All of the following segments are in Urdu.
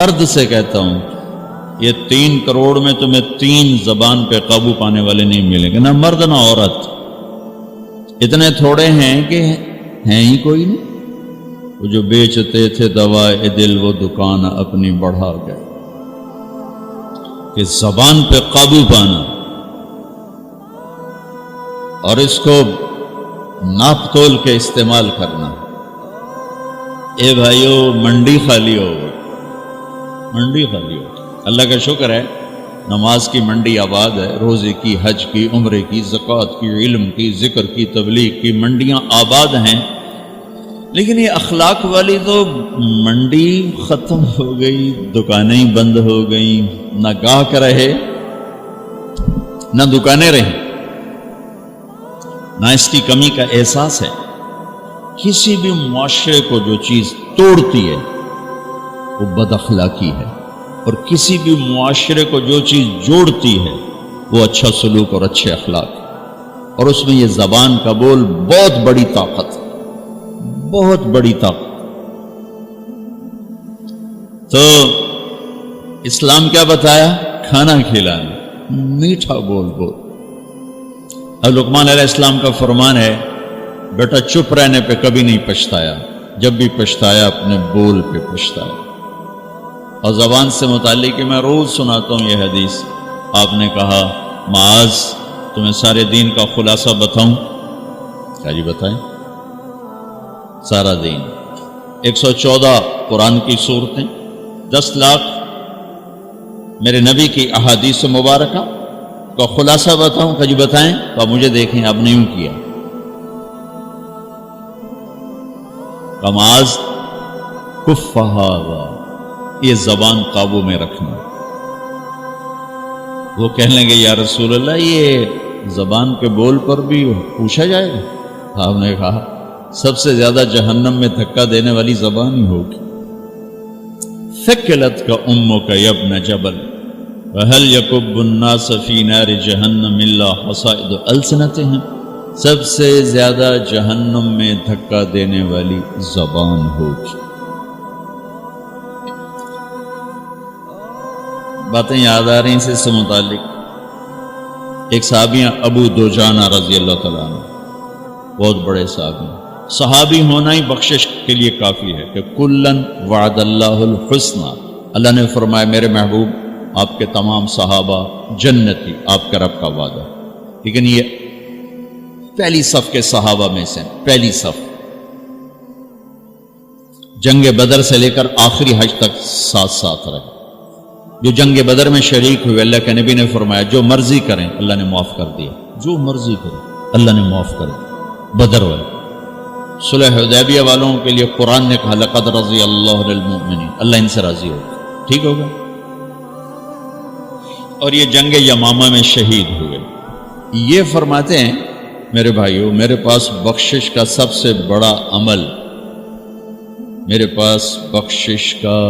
درد سے کہتا ہوں یہ 3 کروڑ میں تمہیں 3 زبان پہ قابو پانے والے نہیں ملیں گے، نہ مرد نہ عورت۔ اتنے تھوڑے ہیں کہ ہیں ہی کوئی نہیں۔ وہ جو بیچتے تھے دوائے دل وہ دکان اپنی بڑھا گئے۔ کہ زبان پہ قابو پانا اور اس کو ناپ تول کے استعمال کرنا۔ اے بھائیو، منڈی خالی ہو گئی، منڈی خالی ہو۔ اللہ کا شکر ہے نماز کی منڈی آباد ہے، روزے کی، حج کی، عمرے کی، زکوٰۃ کی، علم کی، ذکر کی، تبلیغ کی منڈیاں آباد ہیں، لیکن یہ اخلاق والی تو منڈی ختم ہو گئی، دکانیں بند ہو گئیں، نہ گاہک رہے نہ دکانیں رہیں، نہ اس کی کمی کا احساس ہے۔ کسی بھی معاشرے کو جو چیز توڑتی ہے وہ بد اخلاقی ہے، اور کسی بھی معاشرے کو جو چیز جوڑتی ہے وہ اچھا سلوک اور اچھے اخلاق، اور اس میں یہ زبان کا بول بہت بڑی طاقت، بہت بڑی طاقت۔ تو اسلام کیا بتایا؟ کھانا کھلانا، میٹھا بول بول۔ اب لقمان علیہ السلام کا فرمان ہے، بیٹا چپ رہنے پہ کبھی نہیں پچھتایا، جب بھی پچھتایا اپنے بول پہ پچھتایا۔ اور زبان سے متعلق میں روز سناتا ہوں یہ حدیث۔ آپ نے کہا معاذ تمہیں سارے دین کا خلاصہ بتاؤں؟ کیا جی بتائیں؟ سارا دین 114 قرآن کی سورتیں، 10 لاکھ میرے نبی کی احادیث مبارکہ کا خلاصہ بتاؤں؟ کہ جی بتائیں؟ تو آپ مجھے دیکھیں، آپ نے یوں کیا۔ معاذ کف ھذا، یہ زبان قابو میں رکھنا۔ وہ کہنے لگے یا رسول اللہ یہ زبان کے بول پر بھی پوچھا جائے گا؟ آپ نے کہا سب سے زیادہ جہنم میں دھکا دینے والی زبان ہی ہوگی۔ ثقلت کا امک یا ابن جبل وهل يكب الناس في نار جہنم الا حصائد السنتهم، سب سے زیادہ جہنم میں دھکا دینے والی زبان ہوگی۔ باتیں یاد آ رہی ہیں اس سے متعلق۔ ایک صحابی ابو دجانہ رضی اللہ تعالیٰ عنہ، بہت بڑے صحابی۔ صحابی ہونا ہی بخشش کے لیے کافی ہے کہ کلن وعد اللہ الحسنى، اللہ نے فرمایا میرے محبوب آپ کے تمام صحابہ جنتی، آپ کے رب کا وعدہ۔ لیکن یہ پہلی صف کے صحابہ میں سے، پہلی صف، جنگ بدر سے لے کر آخری حج تک ساتھ ساتھ رہے۔ جو جنگ بدر میں شریک ہوئے، اللہ کے نبی نے فرمایا جو مرضی کریں اللہ نے معاف کر دیا، جو مرضی کریں اللہ نے معاف کر دیا۔ بدر والے، صلح حدیبیہ والوں کے لیے قرآن نے کہا لقد رضی اللہ عن المؤمنین، اللہ ان سے راضی ہوگا، ٹھیک ہوگا۔ اور یہ جنگ یمامہ میں شہید ہوئے۔ یہ فرماتے ہیں میرے بھائیو، میرے پاس بخشش کا سب سے بڑا عمل، میرے پاس بخشش کا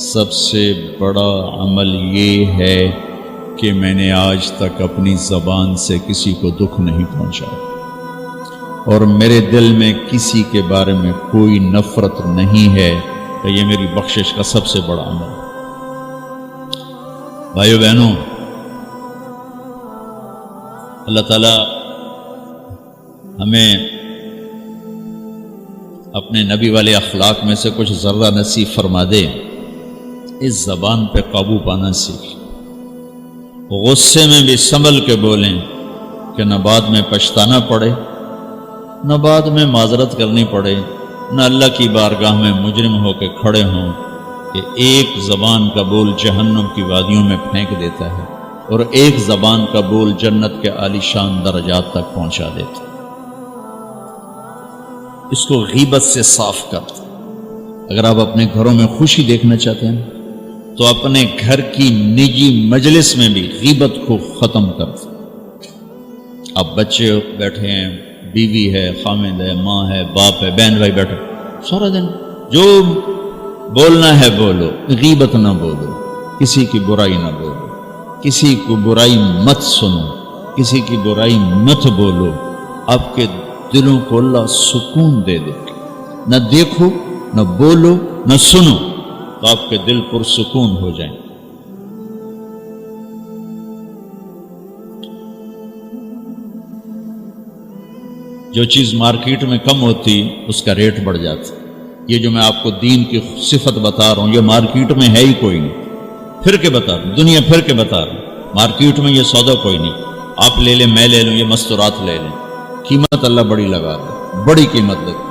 سب سے بڑا عمل یہ ہے کہ میں نے آج تک اپنی زبان سے کسی کو دکھ نہیں پہنچایا، اور میرے دل میں کسی کے بارے میں کوئی نفرت نہیں ہے، کہ یہ میری بخشش کا سب سے بڑا عمل۔ بھائیو بہنوں، اللہ تعالیٰ ہمیں اپنے نبی والے اخلاق میں سے کچھ ذرہ نصیب فرما دے۔ اس زبان پہ قابو پانا سیکھ، غصے میں بھی سنبھل کے بولیں کہ نہ بعد میں پچھتانا پڑے، نہ بعد میں معذرت کرنی پڑے، نہ اللہ کی بارگاہ میں مجرم ہو کے کھڑے ہوں کہ ایک زبان کا بول جہنم کی وادیوں میں پھینک دیتا ہے، اور ایک زبان کا بول جنت کے عالی شان درجات تک پہنچا دیتا ہے۔ اس کو غیبت سے صاف کر۔ اگر آپ اپنے گھروں میں خوشی دیکھنا چاہتے ہیں تو اپنے گھر کی نجی مجلس میں بھی غیبت کو ختم کر دیں۔ اب بچے بیٹھے ہیں، بیوی ہے، خامد ہے، ماں ہے، باپ ہے، بہن بھائی بیٹھے، سارا دن جو بولنا ہے بولو، غیبت نہ بولو، کسی کی برائی نہ بولو، کسی کو برائی مت سنو، کسی کی برائی مت بولو۔ آپ کے دلوں کو اللہ سکون دے دے، نہ دیکھو، نہ بولو، نہ سنو، تو آپ کے دل پرسکون ہو جائیں۔ جو چیز مارکیٹ میں کم ہوتی اس کا ریٹ بڑھ جاتا۔ یہ جو میں آپ کو دین کی صفت بتا رہا ہوں یہ مارکیٹ میں ہے ہی کوئی نہیں، پھر کے بتا رہا ہوں، دنیا پھر کے بتا رہا ہوں، مارکیٹ میں یہ سودا کوئی نہیں۔ آپ لے لیں، میں لے لوں، یہ مستورات لے لیں، قیمت اللہ بڑی لگا دے، بڑی قیمت لگتی۔